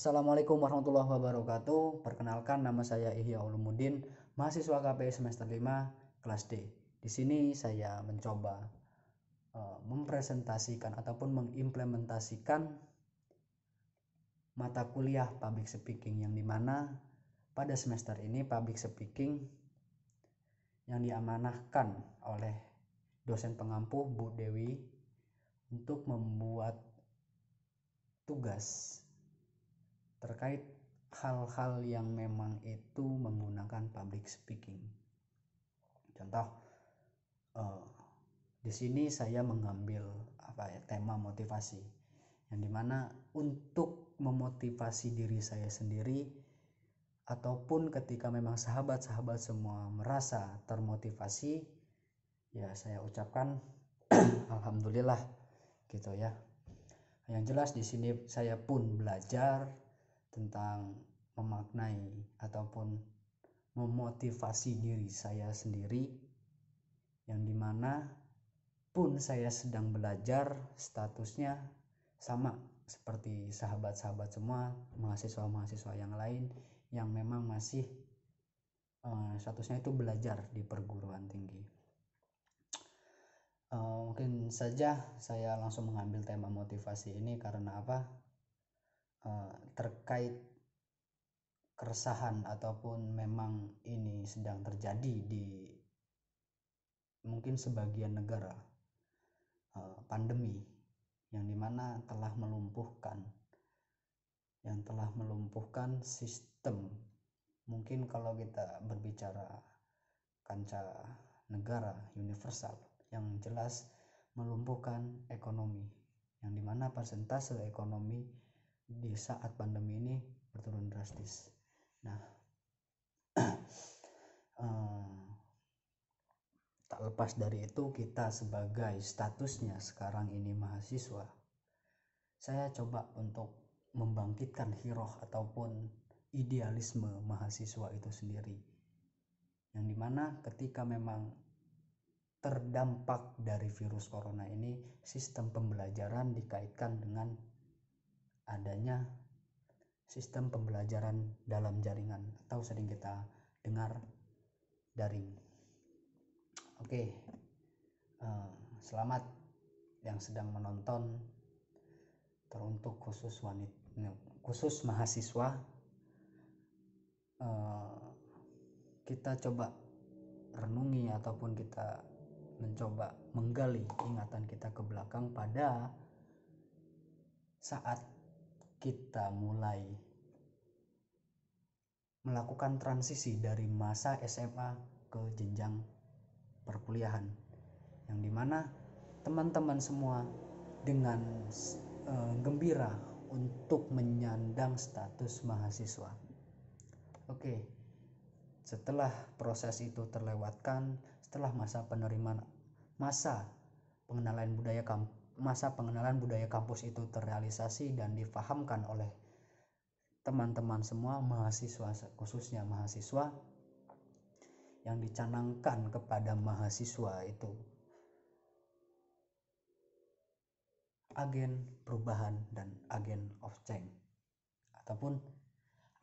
Assalamualaikum warahmatullahi wabarakatuh. Perkenalkan, nama saya Ihya Ulumuddin, mahasiswa KPI semester 5 kelas D. Di sini saya mencoba mempresentasikan ataupun mengimplementasikan mata kuliah public speaking, yang dimana pada semester ini public speaking yang diamanahkan oleh dosen pengampu Bu Dewi untuk membuat tugas terkait hal-hal yang memang itu menggunakan public speaking. Contoh, di sini saya mengambil tema motivasi, yang dimana untuk memotivasi diri saya sendiri ataupun ketika memang sahabat-sahabat semua merasa termotivasi, ya saya ucapkan alhamdulillah gitu ya. Yang jelas di sini saya pun belajar tentang memaknai ataupun memotivasi diri saya sendiri, yang dimana pun saya sedang belajar statusnya sama seperti sahabat-sahabat semua, mahasiswa-mahasiswa yang lain yang memang masih statusnya itu belajar di perguruan tinggi. Mungkin saja saya langsung mengambil tema motivasi ini karena terkait keresahan ataupun memang ini sedang terjadi di mungkin sebagian negara, pandemi yang dimana telah melumpuhkan sistem. Mungkin kalau kita berbicara kancah negara universal, yang jelas melumpuhkan ekonomi, yang dimana persentase ekonomi di saat pandemi ini berturun drastis. Nah, tak lepas dari itu, kita sebagai statusnya sekarang ini mahasiswa, saya coba untuk membangkitkan hiroh ataupun idealisme mahasiswa itu sendiri, yang dimana ketika memang terdampak dari virus corona ini, sistem pembelajaran dikaitkan dengan adanya sistem pembelajaran dalam jaringan atau sering kita dengar daring. Oke, selamat yang sedang menonton, teruntuk khusus mahasiswa. Kita coba renungi ataupun kita mencoba menggali ingatan kita ke belakang pada saat kita mulai melakukan transisi dari masa SMA ke jenjang perkuliahan, yang dimana teman-teman semua dengan gembira untuk menyandang status mahasiswa. Oke, setelah proses itu terlewatkan, setelah masa pengenalan budaya kampus itu terrealisasi dan difahamkan oleh teman-teman semua, mahasiswa khususnya mahasiswa, yang dicanangkan kepada mahasiswa itu agen perubahan dan agen of change, ataupun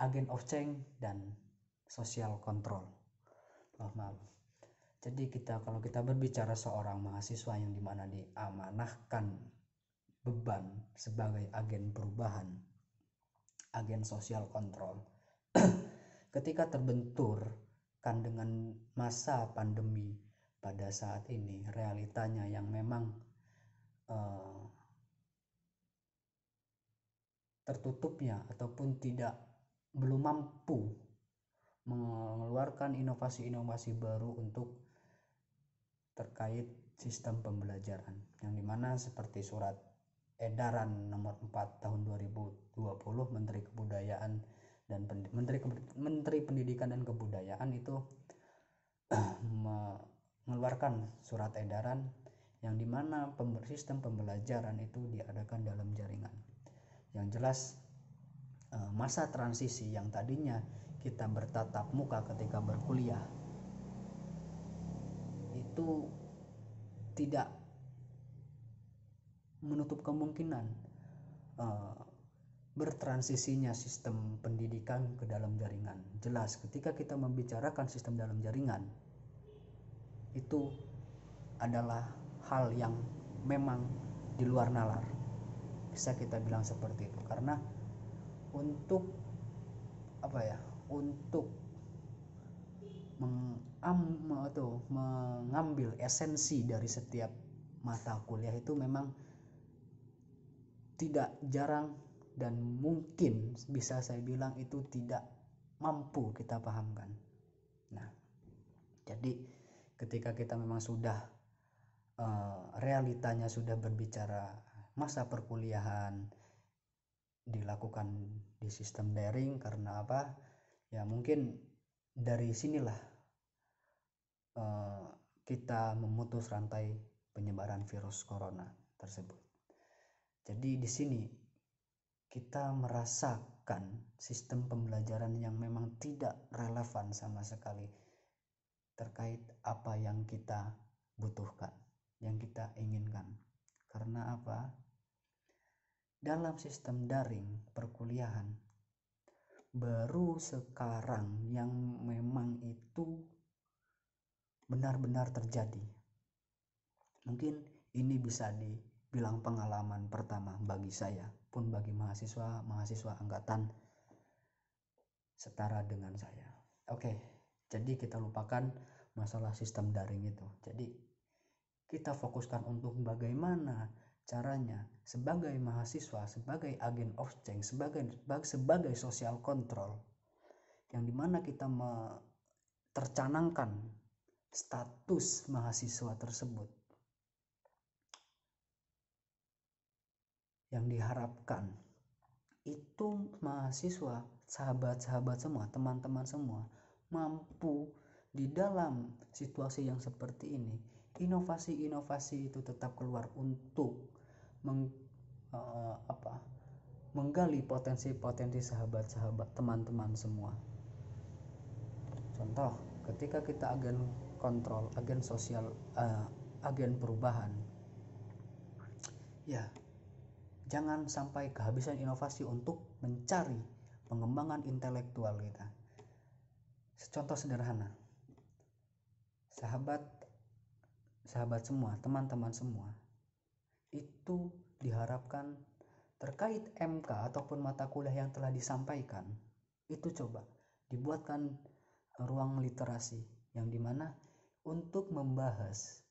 agen of change dan social control. Jadi kalau kita berbicara seorang mahasiswa yang dimana diamanahkan beban sebagai agen perubahan, agen social control, ketika terbenturkan dengan masa pandemi pada saat ini, realitanya yang memang tertutupnya ataupun belum mampu mengeluarkan inovasi-inovasi baru untuk terkait sistem pembelajaran, yang dimana seperti surat edaran nomor 4 tahun 2020 Menteri Kebudayaan dan Menteri Pendidikan dan Kebudayaan itu mengeluarkan surat edaran yang dimana sistem pembelajaran itu diadakan dalam jaringan. Yang jelas masa transisi yang tadinya kita bertatap muka ketika berkuliah itu tidak menutup kemungkinan bertransisinya sistem pendidikan ke dalam jaringan. Jelas ketika kita membicarakan sistem dalam jaringan, itu adalah hal yang memang di luar nalar, bisa kita bilang seperti itu. Karena untuk mengambil esensi dari setiap mata kuliah itu memang tidak jarang dan mungkin bisa saya bilang itu tidak mampu kita pahamkan. Nah, jadi ketika kita memang sudah realitanya sudah berbicara masa perkuliahan dilakukan di sistem daring, karena apa? Ya mungkin dari sinilah kita memutus rantai penyebaran virus corona tersebut. Jadi di sini kita merasakan sistem pembelajaran yang memang tidak relevan sama sekali terkait apa yang kita butuhkan, yang kita inginkan. Karena apa? Dalam sistem daring perkuliahan baru sekarang yang memang itu benar-benar terjadi. Mungkin ini bisa dibilang pengalaman pertama bagi saya, pun bagi mahasiswa angkatan setara dengan saya. Oke, jadi kita lupakan masalah sistem daring itu. Jadi kita fokuskan untuk bagaimana caranya sebagai mahasiswa, sebagai agen of change, sebagai social control, yang dimana kita tercanangkan status mahasiswa tersebut, yang diharapkan itu mahasiswa, sahabat-sahabat semua, teman-teman semua mampu di dalam situasi yang seperti ini, inovasi-inovasi itu tetap keluar untuk menggali potensi-potensi sahabat-sahabat, teman-teman semua. Contoh, ketika kita agen kontrol, agen sosial, agen perubahan, ya jangan sampai kehabisan inovasi untuk mencari pengembangan intelektual kita. Contoh sederhana, sahabat semua, teman-teman semua, itu diharapkan terkait MK ataupun mata kuliah yang telah disampaikan, itu coba dibuatkan ruang literasi yang dimana untuk membahas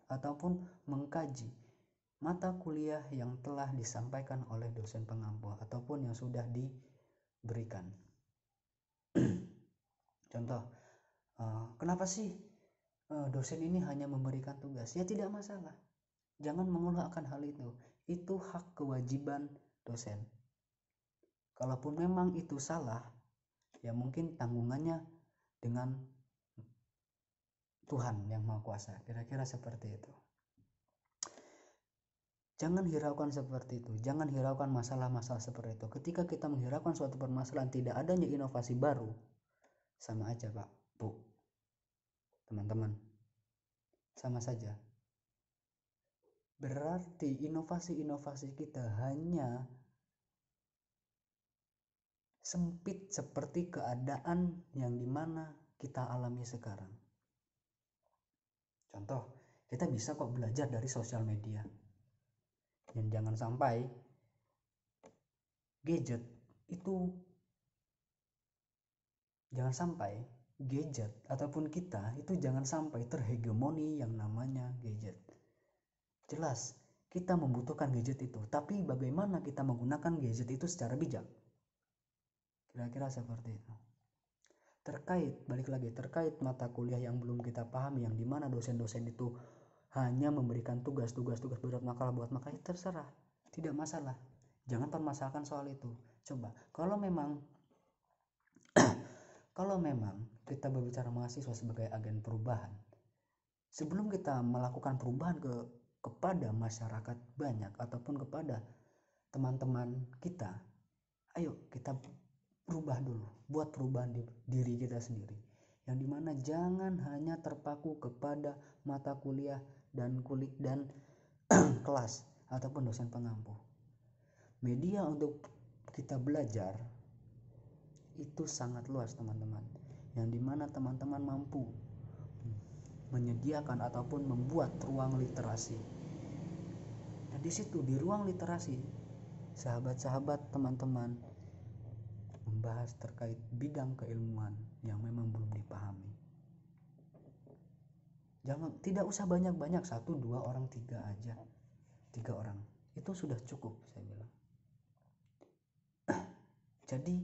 ataupun mengkaji mata kuliah yang telah disampaikan oleh dosen pengampu ataupun yang sudah diberikan. Contoh, kenapa sih dosen ini hanya memberikan tugas? Ya tidak masalah, jangan mengeluh akan hal itu hak kewajiban dosen. Kalaupun memang itu salah, ya mungkin tanggungannya dengan Tuhan yang Maha Kuasa, kira-kira seperti itu. Jangan hiraukan seperti itu, jangan hiraukan masalah-masalah seperti itu. Ketika kita menghiraukan suatu permasalahan tidak adanya inovasi baru, sama aja Pak, Bu, teman-teman, sama saja. Berarti inovasi-inovasi kita hanya sempit seperti keadaan yang dimana kita alami sekarang. Contoh, kita bisa kok belajar dari sosial media. Dan jangan sampai gadget ataupun kita itu jangan sampai terhegemoni yang namanya gadget. Jelas, kita membutuhkan gadget itu, tapi bagaimana kita menggunakan gadget itu secara bijak? Kira-kira seperti itu. Terkait mata kuliah yang belum kita pahami, yang dimana dosen-dosen itu hanya memberikan tugas berat makalah buat makalah, terserah, tidak masalah, jangan permasalahkan soal itu. Coba kalau memang kita berbicara mahasiswa sebagai agen perubahan, sebelum kita melakukan perubahan kepada masyarakat banyak ataupun kepada teman-teman kita, ayo kita berubah dulu, buat perubahan di diri kita sendiri, yang dimana jangan hanya terpaku kepada mata kuliah dan kelas ataupun dosen pengampu. Media untuk kita belajar itu sangat luas teman-teman, yang dimana teman-teman mampu menyediakan ataupun membuat ruang literasi. Nah di situ, di ruang literasi, sahabat-sahabat teman-teman membahas terkait bidang keilmuan yang memang belum dipahami. Tidak usah banyak-banyak, 1, 2 orang, 3 aja. 3 orang itu sudah cukup, saya bilang. Jadi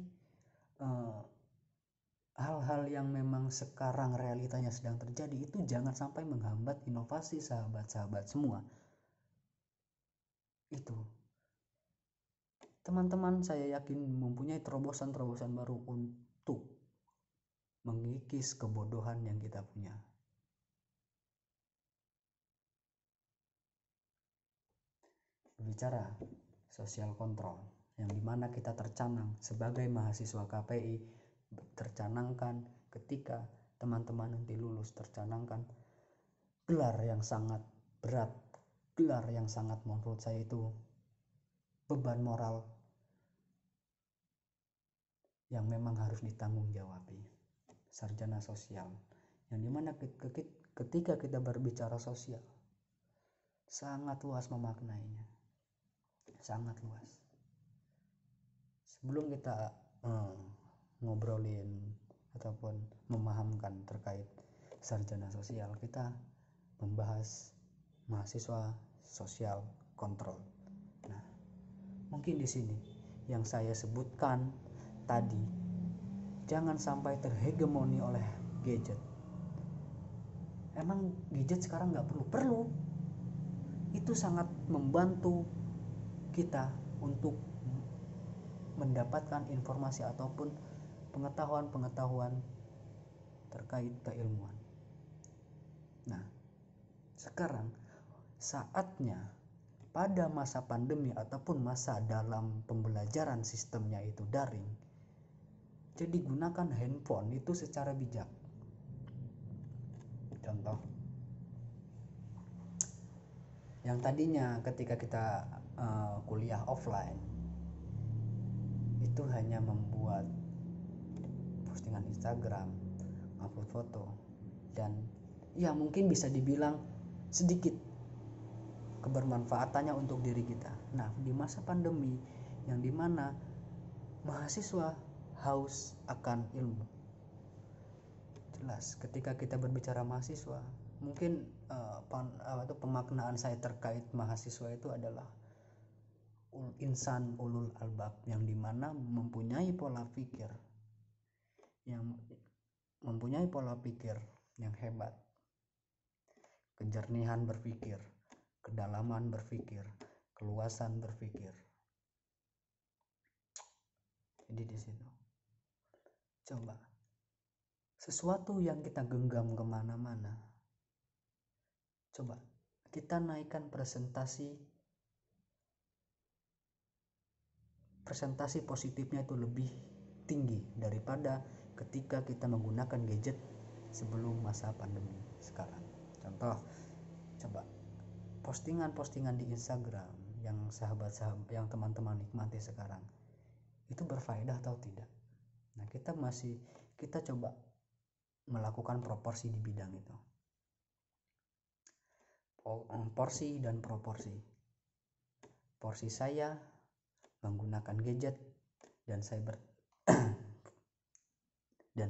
hal-hal yang memang sekarang realitanya sedang terjadi itu jangan sampai menghambat inovasi sahabat-sahabat semua. Itu teman-teman saya yakin mempunyai terobosan-terobosan baru untuk mengikis kebodohan yang kita punya. Berbicara sosial kontrol, yang dimana kita tercanang sebagai mahasiswa KPI, tercanangkan ketika teman-teman nanti lulus, tercanangkan gelar yang sangat berat, gelar yang sangat menurut saya itu beban moral yang memang harus ditanggung-jawabi, sarjana sosial, yang dimana ketika kita berbicara sosial sangat luas memaknainya, sangat luas. Sebelum kita ngobrolin ataupun memahamkan terkait sarjana sosial, kita membahas mahasiswa sosial kontrol. Nah, mungkin di sini yang saya sebutkan tadi, jangan sampai terhegemoni oleh gadget. Emang gadget sekarang nggak perlu? Itu sangat membantu kita untuk mendapatkan informasi ataupun pengetahuan-pengetahuan terkait keilmuan. Nah, sekarang saatnya pada masa pandemi ataupun masa dalam pembelajaran sistemnya itu daring, jadi gunakan handphone itu secara bijak. Contoh, yang tadinya ketika kita kuliah offline itu hanya membuat postingan Instagram, upload foto, dan ya mungkin bisa dibilang sedikit kebermanfaatannya untuk diri kita. Nah, di masa pandemi yang dimana mahasiswa haus akan ilmu, jelas ketika kita berbicara mahasiswa, mungkin pemaknaan saya terkait mahasiswa itu adalah insan ulul albab, yang dimana mempunyai pola pikir yang hebat, kejernihan berpikir, kedalaman berpikir, keluasan berpikir. Jadi di situ, coba sesuatu yang kita genggam kemana-mana, coba kita naikkan presentasi positifnya itu lebih tinggi daripada ketika kita menggunakan gadget sebelum masa pandemi sekarang. Contoh, coba postingan-postingan di Instagram yang yang teman-teman nikmati sekarang itu berfaedah atau tidak. Nah, kita coba melakukan proporsi di bidang itu. Porsi dan proporsi. Porsi saya menggunakan gadget dan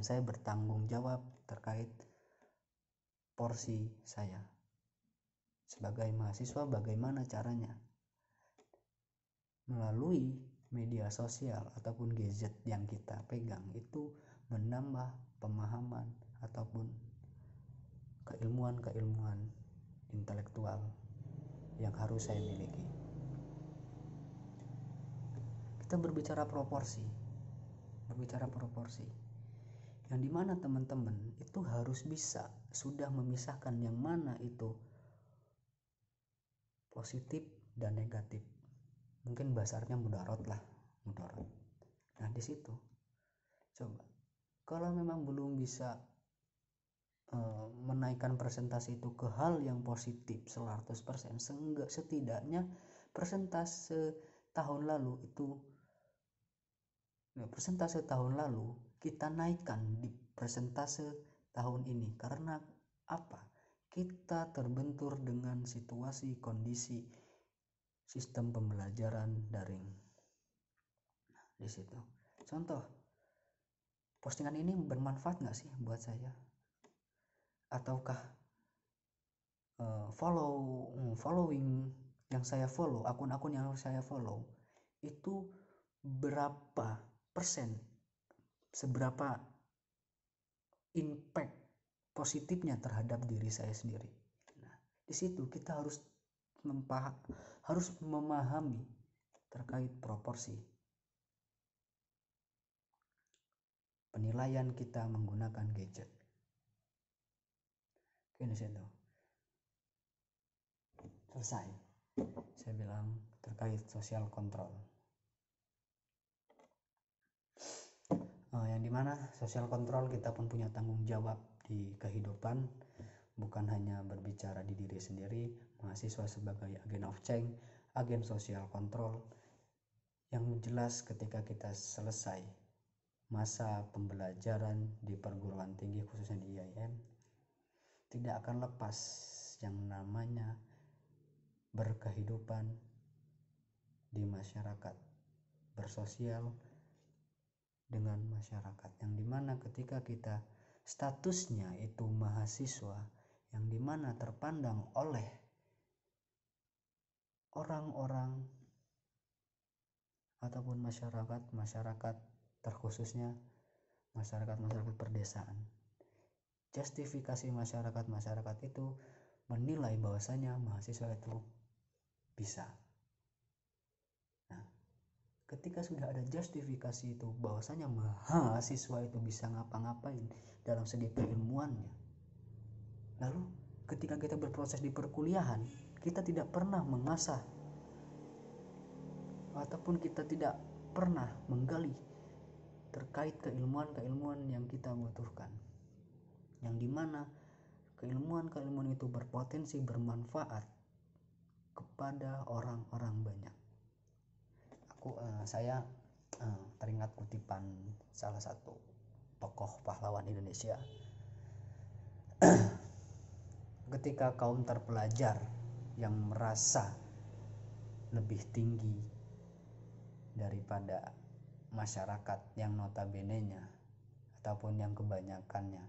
saya bertanggung jawab terkait porsi saya. Sebagai mahasiswa, bagaimana caranya melalui media sosial ataupun gadget yang kita pegang itu menambah pemahaman ataupun keilmuan intelektual yang harus saya miliki. Kita berbicara proporsi, yang dimana teman-teman itu harus bisa sudah memisahkan yang mana itu positif dan negatif. Mungkin bahasanya mudarat. Nah, di situ coba kalau memang belum bisa menaikkan presentasi itu ke hal yang positif 100%, setidaknya persentase tahun lalu itu, persentase tahun lalu kita naikkan di persentase tahun ini. Karena apa? Kita terbentur dengan situasi kondisi sistem pembelajaran daring. Di situ contoh, postingan ini bermanfaat nggak sih buat saya? Ataukah following yang saya follow, akun-akun yang saya follow itu berapa persen, seberapa impact positifnya terhadap diri saya sendiri. Nah, di situ kita harus memahami terkait proporsi penilaian kita menggunakan gadget. Oke, di situ selesai. Saya bilang terkait social control. Yang dimana social control kita pun punya tanggung jawab di kehidupan, bukan hanya berbicara di diri sendiri. Mahasiswa sebagai agen of change, agen social control, yang jelas ketika kita selesai masa pembelajaran di perguruan tinggi khususnya di IAIN, tidak akan lepas yang namanya berkehidupan di masyarakat, bersosial dengan masyarakat, yang dimana ketika kita statusnya itu mahasiswa, yang dimana terpandang oleh orang-orang ataupun masyarakat terkhususnya masyarakat perdesaan. Justifikasi masyarakat itu menilai bahwasanya mahasiswa itu bisa. Nah, ketika sudah ada justifikasi itu bahwasanya mahasiswa itu bisa ngapa-ngapain dalam segi keilmuannya, lalu ketika kita berproses di perkuliahan, kita tidak pernah mengasah ataupun kita tidak pernah menggali terkait keilmuan yang kita butuhkan, yang dimana keilmuan itu berpotensi bermanfaat kepada orang-orang banyak. Saya teringat kutipan salah satu tokoh pahlawan Indonesia. Ketika kaum terpelajar yang merasa lebih tinggi daripada masyarakat yang notabene-nya ataupun yang kebanyakannya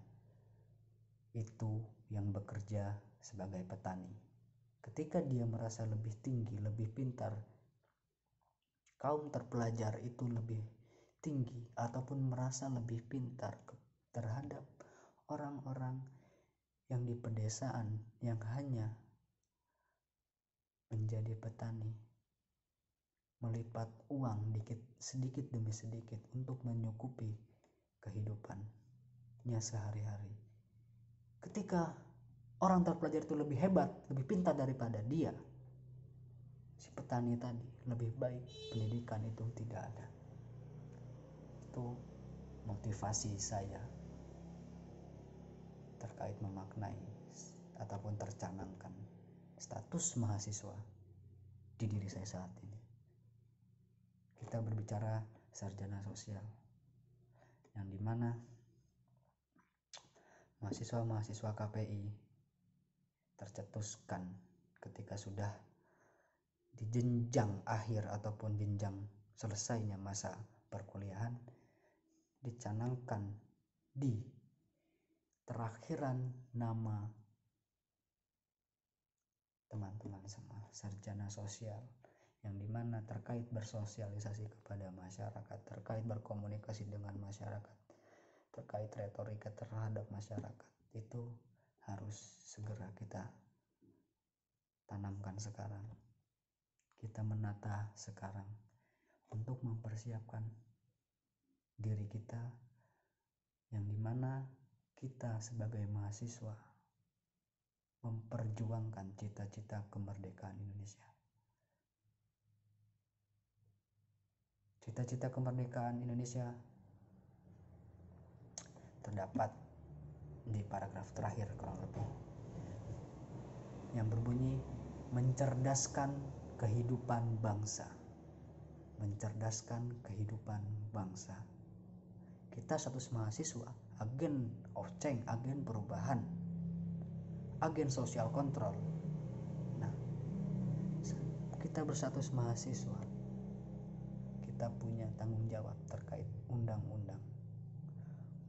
itu yang bekerja sebagai petani. Ketika dia merasa lebih tinggi, lebih pintar, kaum terpelajar itu lebih tinggi ataupun merasa lebih pintar terhadap orang-orang yang di pedesaan yang hanya menjadi petani, melipat uang sedikit demi sedikit untuk menyukupi kehidupannya sehari-hari. Ketika orang terpelajar itu lebih hebat, lebih pintar daripada dia, si petani tadi, lebih baik pendidikan itu tidak ada. Itu motivasi saya terkait memaknai ataupun tercanangkan status mahasiswa di diri saya saat ini. Kita berbicara sarjana sosial, yang dimana mahasiswa KPI tercetuskan ketika sudah di jenjang akhir ataupun jenjang selesainya masa perkuliahan, dicanangkan di terakhiran nama teman-teman semua sarjana sosial, yang dimana terkait bersosialisasi kepada masyarakat, terkait berkomunikasi dengan masyarakat, terkait retorika terhadap masyarakat, itu harus segera kita tanamkan sekarang. Kita menata sekarang untuk mempersiapkan diri kita, yang dimana kita sebagai mahasiswa memperjuangkan cita-cita kemerdekaan Indonesia. Cita-cita kemerdekaan Indonesia terdapat di paragraf terakhir kurang lebih, yang berbunyi mencerdaskan kehidupan bangsa. mencerdaskan kehidupan bangsa. Kita status mahasiswa, agen of change, agen perubahan, agen sosial kontrol. Nah, kita berstatus mahasiswa, kita punya tanggung jawab terkait undang-undang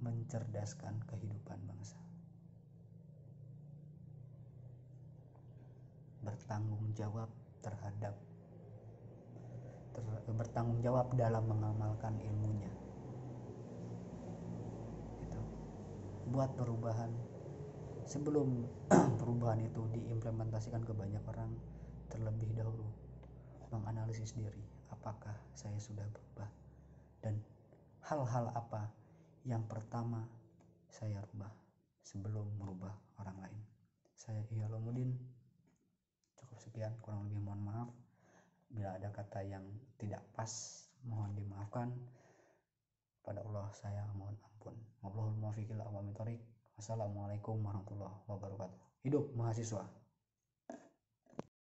mencerdaskan kehidupan bangsa. Bertanggung jawab terhadap bertanggung jawab dalam mengamalkan ilmunya. Gitu. Buat perubahan sebelum perubahan itu diimplementasikan ke banyak orang, terlebih dahulu menganalisis diri, apakah saya sudah berubah dan hal-hal apa yang pertama saya rubah sebelum merubah orang lain. Saya Ihyalomudin, cukup sekian, kurang lebih mohon maaf. Bila ada kata yang tidak pas, mohon dimaafkan. Pada Allah saya mohon ampun. Wassalamualaikum warahmatullahi wabarakatuh. Hidup mahasiswa.